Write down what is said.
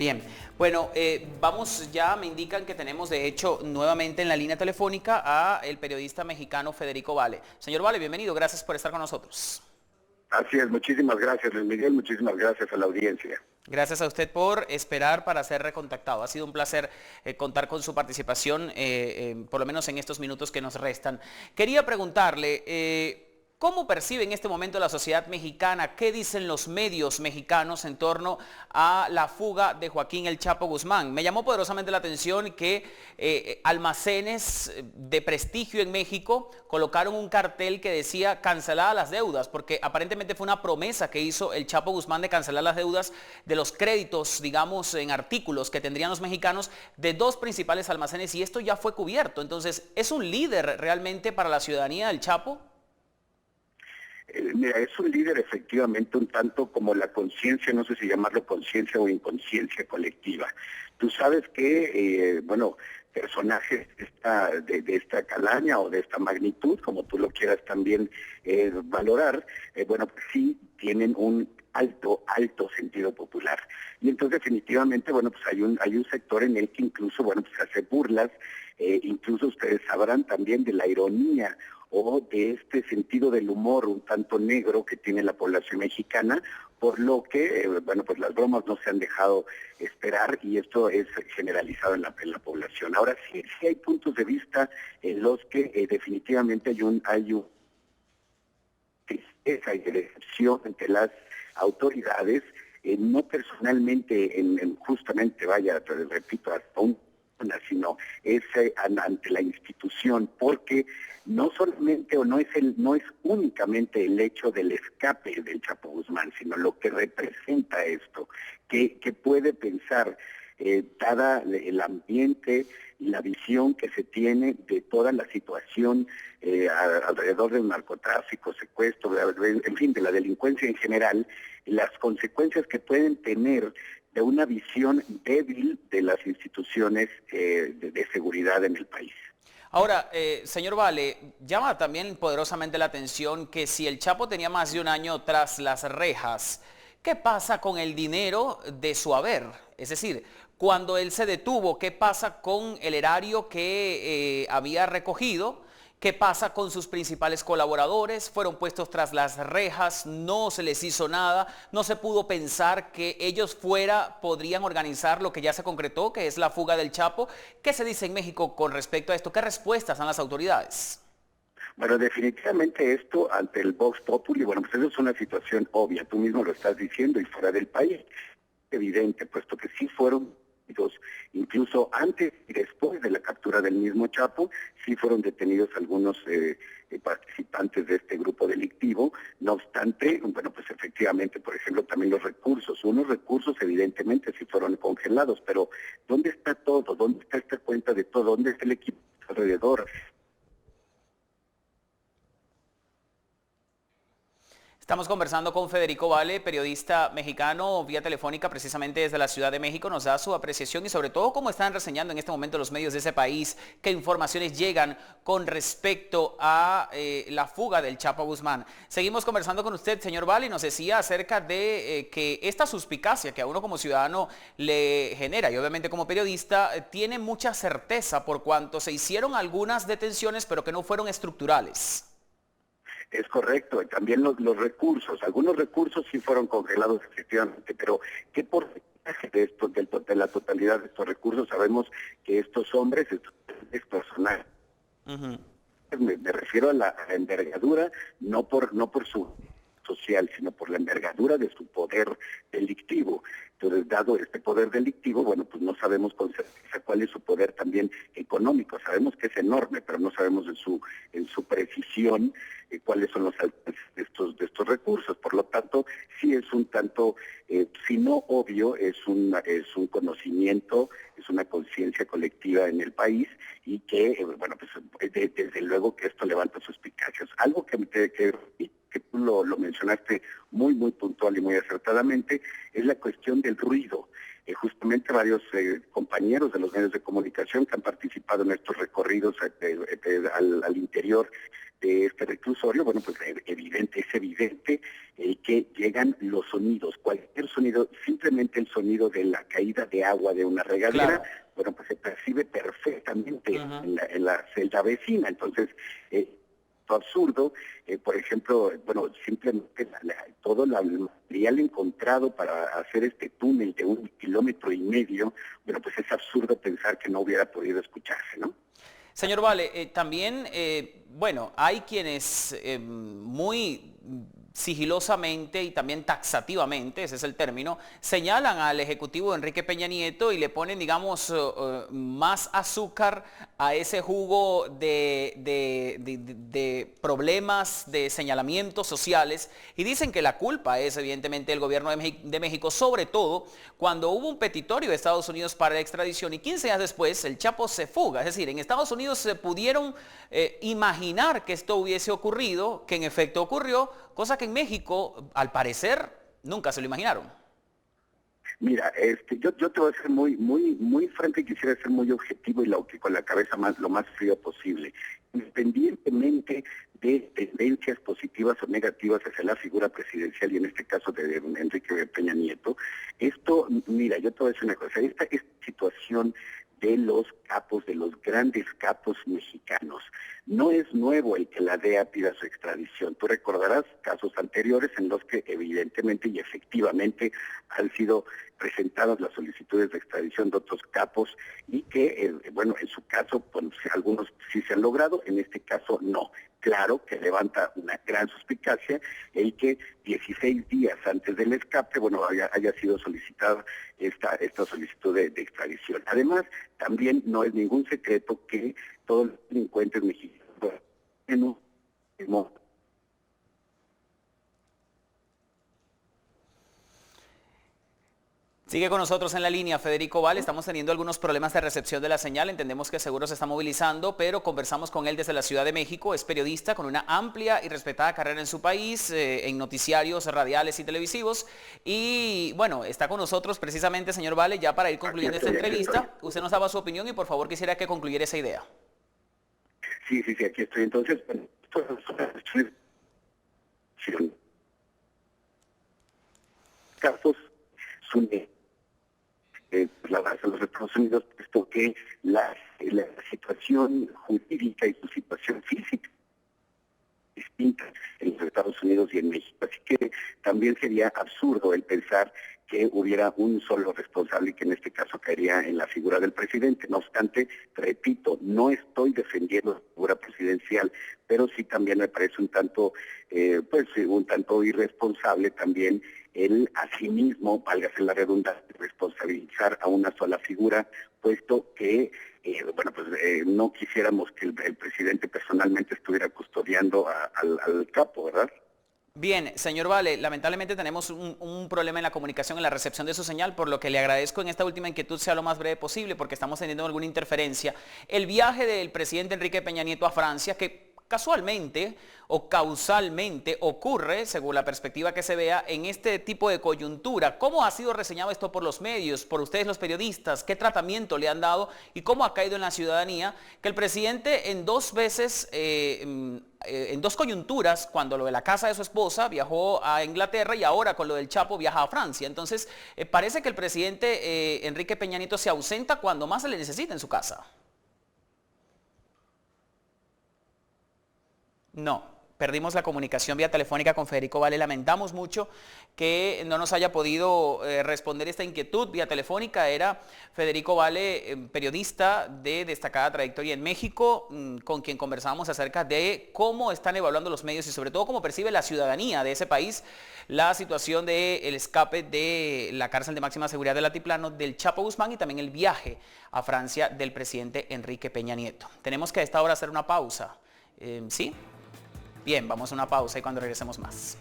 Bien, bueno, vamos ya, me indican que tenemos de hecho nuevamente en la línea telefónica a el periodista mexicano Federico Vale. Señor Vale, bienvenido, gracias por estar con nosotros. Así es, muchísimas gracias Luis Miguel, muchísimas gracias a la audiencia. Gracias a usted por esperar para ser recontactado. Ha sido un placer contar con su participación, por lo menos en estos minutos que nos restan. Quería preguntarle, ¿cómo percibe en este momento la sociedad mexicana? ¿Qué dicen los medios mexicanos en torno a la fuga de Joaquín El Chapo Guzmán? Me llamó poderosamente la atención que almacenes de prestigio en México colocaron un cartel que decía canceladas las deudas, porque aparentemente fue una promesa que hizo el Chapo Guzmán de cancelar las deudas de los créditos, digamos, en artículos que tendrían los mexicanos de dos principales almacenes, y esto ya fue cubierto. Entonces, ¿es un líder realmente para la ciudadanía del Chapo? Mira, es un líder efectivamente un tanto como la conciencia, no sé si llamarlo conciencia o inconsciencia colectiva. Tú sabes que, personajes de esta calaña o de esta magnitud, como tú lo quieras también valorar, pues sí tienen un alto sentido popular. Y entonces definitivamente, pues hay un sector en el que incluso, pues hace burlas, incluso ustedes sabrán también de la ironía o de este sentido del humor un tanto negro que tiene la población mexicana, por lo que, pues las bromas no se han dejado esperar y esto es generalizado en la población. Ahora sí hay puntos de vista en los que definitivamente hay un tristeza y decepción entre las autoridades, no personalmente, justamente, repito, hasta un sino es ante la institución, porque no solamente o no es únicamente el hecho del escape del Chapo Guzmán, sino lo que representa esto, que puede pensar, dada el ambiente y la visión que se tiene de toda la situación alrededor del narcotráfico, secuestro, en fin, de la delincuencia en general, las consecuencias que pueden tener de una visión débil de las instituciones de seguridad en el país. Ahora, señor Vale, llama también poderosamente la atención que si el Chapo tenía más de un año tras las rejas, ¿qué pasa con el dinero de su haber? Es decir, cuando él se detuvo, ¿qué pasa con el erario que había recogido? ¿Qué pasa con sus principales colaboradores? Fueron puestos tras las rejas, no se les hizo nada, no se pudo pensar que ellos podrían organizar lo que ya se concretó, que es la fuga del Chapo. ¿Qué se dice en México con respecto a esto? ¿Qué respuestas dan las autoridades? Bueno, definitivamente esto ante el Vox Populi, pues eso es una situación obvia, tú mismo lo estás diciendo, y fuera del país. Evidente, puesto que sí fueron, incluso antes y después de la captura del mismo Chapo, sí fueron detenidos algunos participantes de este grupo delictivo. No obstante, pues efectivamente, por ejemplo, también unos recursos evidentemente sí fueron congelados, pero ¿dónde está todo? ¿Dónde está esta cuenta de todo? ¿Dónde está el equipo alrededor? Estamos conversando con Federico Vale, periodista mexicano, vía telefónica precisamente desde la Ciudad de México. Nos da su apreciación y sobre todo cómo están reseñando en este momento los medios de ese país, qué informaciones llegan con respecto a la fuga del Chapo Guzmán. Seguimos conversando con usted, señor Vale, y nos decía acerca de que esta suspicacia que a uno como ciudadano le genera y obviamente como periodista tiene mucha certeza por cuanto se hicieron algunas detenciones pero que no fueron estructurales. Es correcto, también los recursos, algunos recursos sí fueron congelados efectivamente, pero ¿qué porcentaje de la totalidad de estos recursos? Sabemos que estos hombres, estos personajes, me refiero a la envergadura, no por su social, sino por la envergadura de su poder delictivo. Entonces, dado este poder delictivo, pues no sabemos con certeza cuál es su poder también económico. Sabemos que es enorme, pero no sabemos en su precisión cuáles son los alcances de estos recursos. Por lo tanto, sí es un tanto, si no obvio, es un conocimiento, es una conciencia colectiva en el país y que, desde luego que esto levanta suspicacias. Algo que tú lo mencionaste muy puntual y muy acertadamente, es la cuestión del ruido. justamente varios compañeros de los medios de comunicación que han participado en estos recorridos al interior de este reclusorio. Bueno, pues es evidente que llegan los sonidos, cualquier sonido, simplemente el sonido de la caída de agua de una regadera, claro. Bueno, pues se percibe perfectamente en la celda vecina. Entonces, absurdo, por ejemplo, bueno, simplemente todo el material encontrado para hacer este túnel de 1,5 kilómetros, bueno, pues es absurdo pensar que no hubiera podido escucharse, ¿no? Señor Vale, también, bueno, hay quienes muy sigilosamente y también taxativamente, ese es el término, señalan al ejecutivo Enrique Peña Nieto y le ponen, digamos, más azúcar a ese jugo de problemas, de señalamientos sociales, y dicen que la culpa es evidentemente el gobierno de México, sobre todo cuando hubo un petitorio de Estados Unidos para la extradición y 15 días después el Chapo se fuga. Es decir, en Estados Unidos se pudieron imaginar que esto hubiese ocurrido, que en efecto ocurrió, cosa que en México, al parecer, nunca se lo imaginaron. Mira, yo te voy a ser muy franco y quisiera ser muy objetivo y con la cabeza lo más fría posible. Independientemente de tendencias positivas o negativas hacia la figura presidencial y en este caso de Enrique Peña Nieto, mira, yo te voy a decir una cosa, esta situación de los capos, de los grandes capos mexicanos. No es nuevo el que la DEA pida su extradición. Tú recordarás casos anteriores en los que evidentemente y efectivamente han sido presentadas las solicitudes de extradición de otros capos y que, bueno, en su caso, pues, algunos sí se han logrado, en este caso no. Claro que levanta una gran suspicacia el que 16 días antes del escape, bueno, haya sido solicitada esta solicitud de extradición. Además, también no es ningún secreto que todos los delincuentes mexicanos Sigue con nosotros en la línea Federico Vale, estamos teniendo algunos problemas de recepción de la señal, entendemos que seguro se está movilizando, pero conversamos con él desde la Ciudad de México, es periodista con una amplia y respetada carrera en su país, en noticiarios radiales y televisivos, y bueno, está con nosotros precisamente, señor Vale, ya para ir concluyendo esta entrevista. Usted nos daba su opinión y por favor quisiera que concluyera esa idea. Sí, aquí estoy. Entonces, casos la base de los Estados Unidos, puesto que la situación jurídica y su situación física distinta en los Estados Unidos y en México. Así que también sería absurdo el pensar que hubiera un solo responsable y que en este caso caería en la figura del presidente. No obstante, repito, no estoy defendiendo la figura presidencial, pero sí también me parece un tanto irresponsable también el asimismo, válgase la redundancia, responsabilizar a una sola figura, puesto que no quisiéramos que el presidente personalmente estuviera custodiando al capo, ¿verdad? Bien, señor Vale, lamentablemente tenemos un problema en la comunicación, en la recepción de su señal, por lo que le agradezco en esta última inquietud sea lo más breve posible, porque estamos teniendo alguna interferencia. El viaje del presidente Enrique Peña Nieto a Francia, que casualmente o causalmente ocurre, según la perspectiva que se vea, en este tipo de coyuntura. ¿Cómo ha sido reseñado esto por los medios, por ustedes los periodistas? ¿Qué tratamiento le han dado y cómo ha caído en la ciudadanía que el presidente en dos veces, en dos coyunturas, cuando lo de la casa de su esposa viajó a Inglaterra y ahora con lo del Chapo viaja a Francia? Entonces, parece que el presidente Enrique Peña Nieto se ausenta cuando más se le necesita en su casa. No, perdimos la comunicación vía telefónica con Federico Vale. Lamentamos mucho que no nos haya podido responder esta inquietud vía telefónica. Era Federico Vale, periodista de destacada trayectoria en México, con quien conversábamos acerca de cómo están evaluando los medios y sobre todo cómo percibe la ciudadanía de ese país la situación del escape de la cárcel de máxima seguridad del Altiplano del Chapo Guzmán y también el viaje a Francia del presidente Enrique Peña Nieto. Tenemos que a esta hora hacer una pausa. ¿Sí? Bien, vamos a una pausa y cuando regresemos más.